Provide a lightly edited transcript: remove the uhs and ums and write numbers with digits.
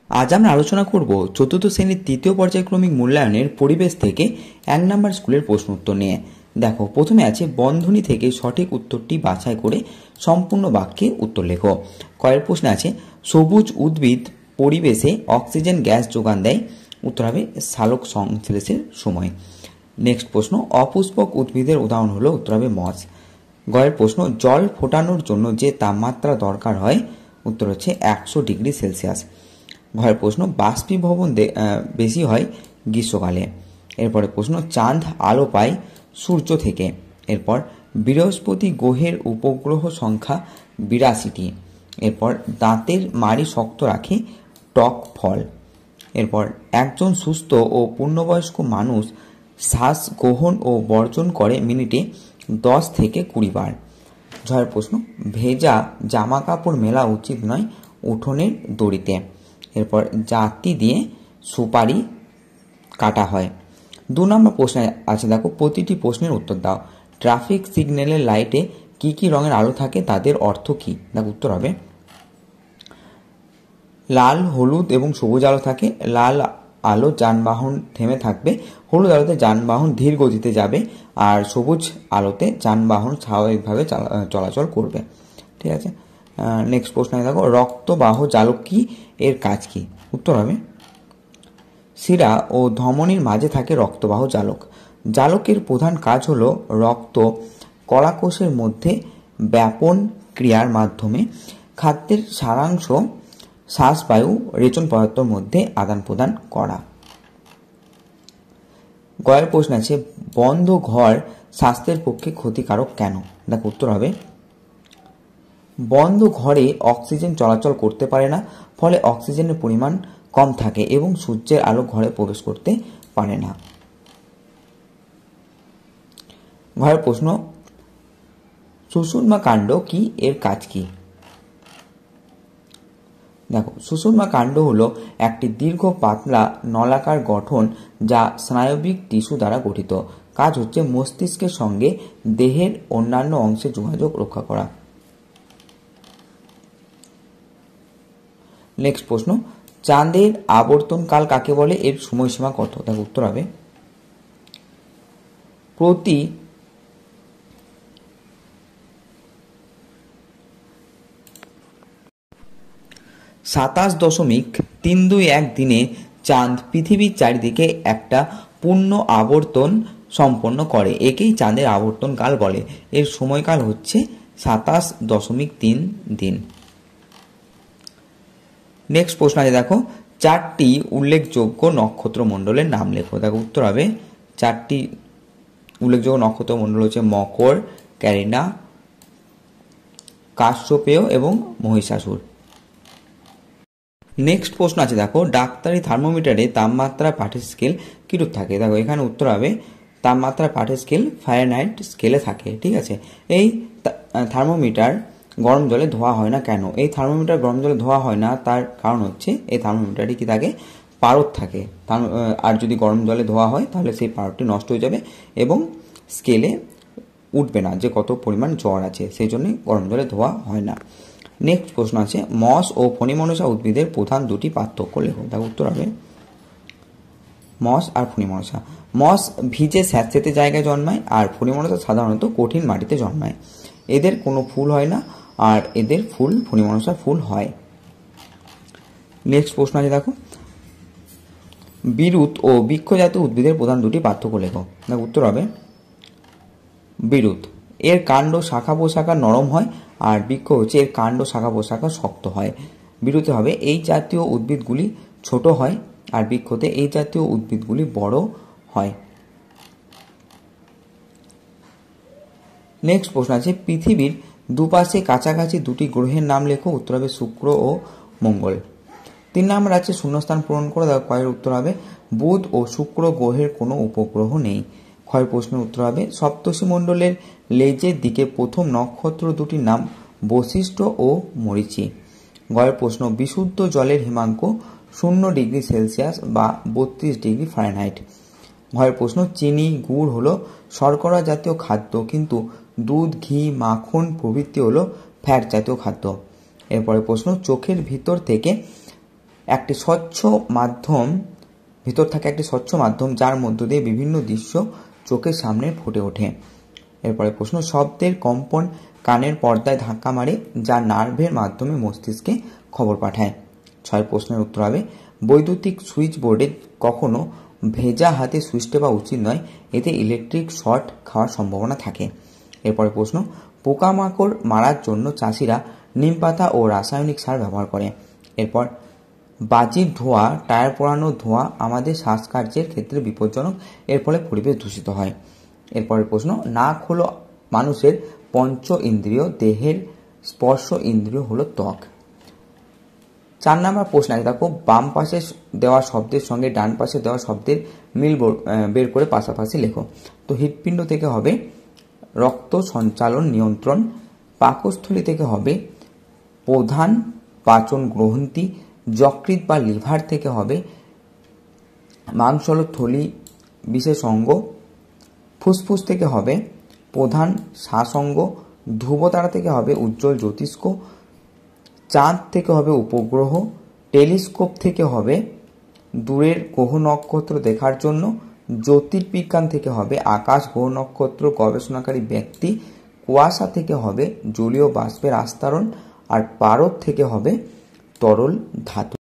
আজ আমরা আলোচনা করব চতুর্থ শ্রেণীর তৃতীয় পর্যায়ক্রমিক মূল্যায়নের পরিবেশ থেকে 1 নম্বর স্কুলের প্রশ্ন উত্তর নিয়ে। দেখো, প্রথমে আছে বন্ধনী থেকে সঠিক উত্তরটি বাছাই করে সম্পূর্ণ বাক্যে উত্তর লেখো। কয়ের প্রশ্নে আছে সবুজ উদ্ভিদ পরিবেশে অক্সিজেন গ্যাস যোগান দেয়, উত্তর হবে সালোক সংশ্লেষের সময়। নেক্সট প্রশ্ন, অপুষ্পক উদ্ভিদের উদাহরণ হলো, উত্তর হবে মস। গয়ের প্রশ্ন, জল ফোটানোর জন্য যে তাপমাত্রা দরকার হয়, উত্তর হচ্ছে 100 ডিগ্রি সেলসিয়াস। ঘরের প্রশ্ন, বাষ্পীভবন বেশি হয় গ্রীষ্মকালে। এরপরে প্রশ্ন, চাঁদ আলো পায় সূর্য থেকে। এরপর বৃহস্পতি গ্রহের উপগ্রহ সংখ্যা 82টি। এরপর দাঁতের মাড়ি শক্ত রাখে টক ফল। এরপর একজন সুস্থ ও পূর্ণবয়স্ক মানুষ শ্বাস গ্রহণ ও বর্জন করে মিনিটে 10 থেকে 20 বার। ছয়ের প্রশ্ন, ভেজা জামা কাপড় মেলা উচিত নয় উঠোনের দড়িতে। এরপর জাতি দিয়ে সুপারি কাটা হয়। 2 নম্বর প্রশ্নে আছে, দেখো প্রতিটি প্রশ্নের উত্তর দাও। ট্রাফিক সিগন্যালের লাইটে কি কি রঙের আলো থাকে, তাদের অর্থ কি? দেখো, উত্তর হবে লাল, হলুদ এবং সবুজ আলো থাকে। লাল আলো যানবাহন থেমে থাকবে, হলুদ আলোতে যানবাহন ধীর গতিতে যাবে, আর সবুজ আলোতে যানবাহন স্বাভাবিকভাবে চলাচল করবে। ঠিক আছে। নেক্সট প্রশ্নে দেখো, রক্তবাহ জালক কি, এর কাজ কি? উত্তর হবে শিরা ও ধমনীর মাঝে থাকে রক্তবাহ জালক। জালকের প্রধান কাজ হলো রক্ত কলাকোষের মধ্যে ব্যাপন ক্রিয়ার মাধ্যমে খাদ্যের সারাংশ শ্বাসবায়ু রেচন পদার্থের মধ্যে আদান প্রদান করা। গয়ের প্রশ্ন আছে, বন্ধ ঘর স্বাস্থ্যের পক্ষে ক্ষতিকারক কেন? দেখো, উত্তর হবে বন্ধ ঘরে অক্সিজেন চলাচল করতে পারে না, ফলে অক্সিজেনের পরিমাণ কম থাকে এবং সূর্যের আলো ঘরে প্রবেশ করতে পারে না। ঘরের প্রশ্ন, সুষুম্না কাণ্ড কি, এর কাজ কি? দেখো, সুষুম্না কাণ্ড হলো একটি দীর্ঘ পাতলা নলাকার গঠন যা স্নায়বিক টিস্যু দ্বারা গঠিত। কাজ হচ্ছে মস্তিষ্কের সঙ্গে দেহের অন্যান্য অংশের যোগাযোগ রক্ষা করা। নেক্সট প্রশ্ন, চাঁদের আবর্তনকাল কাকে বলে, এর সময়সীমা কত? দেখো, উত্তর হবে প্রতি 27.321 দিনে চাঁদ পৃথিবীর চারিদিকে একটা পূর্ণ আবর্তন সম্পন্ন করে, একেই চাঁদের আবর্তনকাল বলে। এর সময়কাল হচ্ছে 27.3 দিন। নেক্সট প্রশ্ন আছে, দেখো 4টি উল্লেখযোগ্য নক্ষত্রমণ্ডলের নাম লেখো। দেখো, উত্তর হবে 4টি উল্লেখযোগ্য নক্ষত্রমণ্ডল হচ্ছে মকর, ক্যারিনা, কাশ্যপেয় এবং মহিষাসুর। নেক্সট প্রশ্ন আছে, দেখো ডাক্তারি থার্মোমিটারে তাপমাত্রা পাঠের স্কেল কিরূপ থাকে? দেখো, এখানে উত্তর হবে তাপমাত্রা পাঠের স্কেল ফারেনহাইট স্কেলে থাকে। ঠিক আছে। এই থার্মোমিটার গরম জলে ধোয়া হয় না কেন? এই থার্মোমিটার গরম জলে ধোয়া হয় না, তার কারণ হচ্ছে এই থার্মোমিটারটি কি থাকে, পারদ থাকে। আর যদি গরম জলে ধোয়া হয় তাহলে সেই পারদটি নষ্ট হয়ে যাবে এবং স্কেলে উঠবে না যে কত পরিমাণ জ্বর আছে, সেই জন্যই গরম জলে ধোয়া হয় না। নেক্সট প্রশ্ন আছে, মস ও ফণিমনসা উদ্ভিদের প্রধান 2টি পার্থক্য লেখো। তার উত্তর হবে মস আর ফণিমনসা। মস ভিজে স্যাঁতসেঁতে জায়গায় জন্মায়, আর ফণিমনসা সাধারণত কঠিন মাটিতে জন্মায়। এদের কোনো ফুল হয় না, আর এদের ফুল ফণিমনসার ফুল হয়। নেক্সট প্রশ্ন আছে, দেখো বিরুৎ ও বৃক্ষজাতীয় উদ্ভিদের প্রধান 2টি পার্থক্য লেখো। দেখো, উত্তর হবে বিরুৎ এর কাণ্ড শাখা প্রশাখা নরম হয়, আর বৃক্ষ হচ্ছে এর কাণ্ড শাখা প্রশাখা শক্ত হয়। বিরুতে হবে এই জাতীয় উদ্ভিদগুলি ছোট হয়, আর বৃক্ষতে এই জাতীয় উদ্ভিদগুলি বড় হয়। নেক্সট প্রশ্ন আছে, পৃথিবীর দুপাশে কাছাকাছি 2টি গ্রহের নাম লেখো। উত্তর হবে শুক্র ও মঙ্গল। 3 নম্বর আছে শূন্যস্থান পূরণ করে দাও। কয়ের উত্তর হবে বুধ ও শুক্র গ্রহের কোনো উপগ্রহ নেই। ক্ষয়ের প্রশ্নের উত্তর হবে সপ্তর্ষি মণ্ডলের লেজের দিকে প্রথম নক্ষত্র 2টির নাম বশিষ্ঠ ও মরীচি। গয়ের প্রশ্ন, বিশুদ্ধ জলের হিমাঙ্ক 0 ডিগ্রি সেলসিয়াস বা 32 ডিগ্রি ফারেনহাইট। ঘয়ের প্রশ্ন, চিনি গুড় হলো শর্করা জাতীয় খাদ্য, কিন্তু দুধ ঘি মাখন প্রভৃতি হলো ফ্যাট জাতীয় খাদ্য। এরপরে প্রশ্ন, চোখের ভিতর থেকে একটি স্বচ্ছ মাধ্যম, ভিতর থাকে একটি স্বচ্ছ মাধ্যম যার মধ্য দিয়ে বিভিন্ন দৃশ্য চোখের সামনে ফুটে ওঠে। এরপরে প্রশ্ন, শব্দের কম্পন কানের পর্দায় ধাক্কা মারে যা নার্ভের মাধ্যমে মস্তিষ্কে খবর পাঠায়। 6 প্রশ্নের উত্তর হবে বৈদ্যুতিক সুইচ বোর্ডে কখনো ভেজা হাতে সুইচ টেপা উচিত নয়, এতে ইলেকট্রিক শর্ট খাওয়ার সম্ভাবনা থাকে। এরপরে প্রশ্ন, পোকামাকড় মারার জন্য চাষিরা নিম পাতা ও রাসায়নিক সার ব্যবহার করে। এরপর বাজির ধোঁয়া, টায়ার পোড়ানোর ধোঁয়া আমাদের শ্বাসকার্যের ক্ষেত্রে বিপজ্জনক, এর ফলে পরিবেশ দূষিত হয়। এরপরের প্রশ্ন, নাক হলো মানুষের পঞ্চ ইন্দ্রিয়, দেহের স্পর্শ ইন্দ্রিয় হলো ত্বক। 4 নম্বর প্রশ্ন আছে, দেখো বাম পাশে দেওয়া শব্দের সঙ্গে ডান পাশে দেওয়া শব্দের মিল বের করে পাশাপাশি লেখো। তো হৃৎপিণ্ড থেকে হবে রক্ত সঞ্চালন নিয়ন্ত্রণ, পাকস্থলী থেকে হবে প্রধান পাচন গ্রন্থি, যকৃৎ বা লিভার থেকে হবে মাংসল থলি বিশেষ অঙ্গ, ফুসফুস থেকে হবে প্রধান শ্বাসঙ্গ, ধ্রুবতারা থেকে হবে উজ্জ্বল জ্যোতিষ্ক, চাঁদ থেকে হবে উপগ্রহ, টেলিস্কোপ থেকে হবে দূরের গ্রহ নক্ষত্র দেখার জন্য, জ্যোতির্বিজ্ঞান থেকে হবে আকাশ গ্রহ নক্ষত্র গবেষণাকারী ব্যক্তি, কুয়াশা থেকে হবে জলীয় বাষ্পের আস্তরণ, আর পারদ থেকে হবে তরল ধাতু।